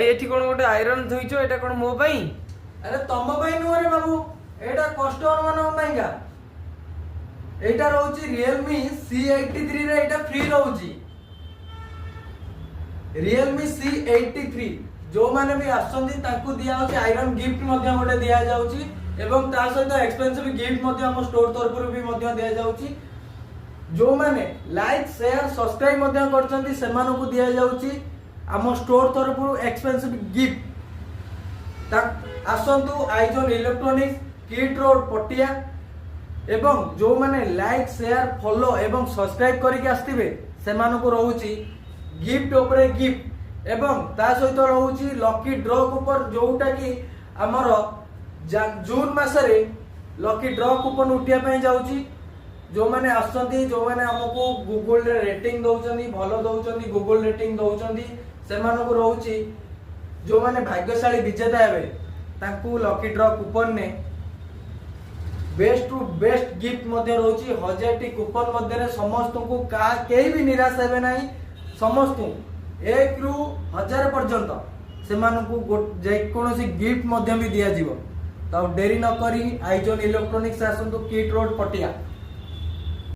ଏଠି କଣ ଗୋଟେ ଆଇରନ୍ ଧୋଇଛ, ଏଟା କଣ ମୋ ପାଇଁ? अरे तुम नुह रे बाबू, एटा कस्टमर मान पाइंका। एटा रहउची Realme C83 रे, एटा फ्री रहउची Realme C83। जो माने भी आछंती ताकू दिया होची आयरन गिफ्ट मध्ये गोटे दिया जाउची एवं ता सहित एक्सपेंसिव गिफ्ट मध्ये हम स्टोर तरफ भी मध्ये दिया जाउची। जो माने लाइक शेयर सब्सक्राइब मध्ये करछंती सेमानो को दिया जाउची हम स्टोर तरफ एक्सपेंसिव गिफ्ट। आसंतु आइजन इलेक्ट्रॉनिक्स किट रोड पटिया एवं जो माने लाइक शेयर फॉलो एवं सब्सक्राइब करके आस्तिबे सेमानो को रहउची गिफ्ट ऊपर गिफ्ट एवं ता सहित रहउची लकी ड्रॉ कूपन, जोटा कि हमर जून मासरे लकी ड्रॉ कूपन उठिया पय जाउची। जो माने आसंती, जो माने हमको गूगल रे रेटिंग दउचंदी, भलो दउचंदी, गूगल रेटिंग दउचंदी, सेमानो को रहउची जो माने भाग्यशाली विजेता हेबे ताकू लकी ड्रॉ कूपन ने बेस्ट टू बेस्ट गिफ्ट मध्ये रहउची। 1000 टी कूपन मध्ये रे समस्त को का केही भी निराश हेबे नाही। समस्त 1 रु 1000 पर्यंत सेमानकू जे कोनोसी गिफ्ट मध्ये भी दिया जीवो। तो डेरी न करी आइजन इलेक्ट्रॉनिक्स आसंतु किट रोड पटिया।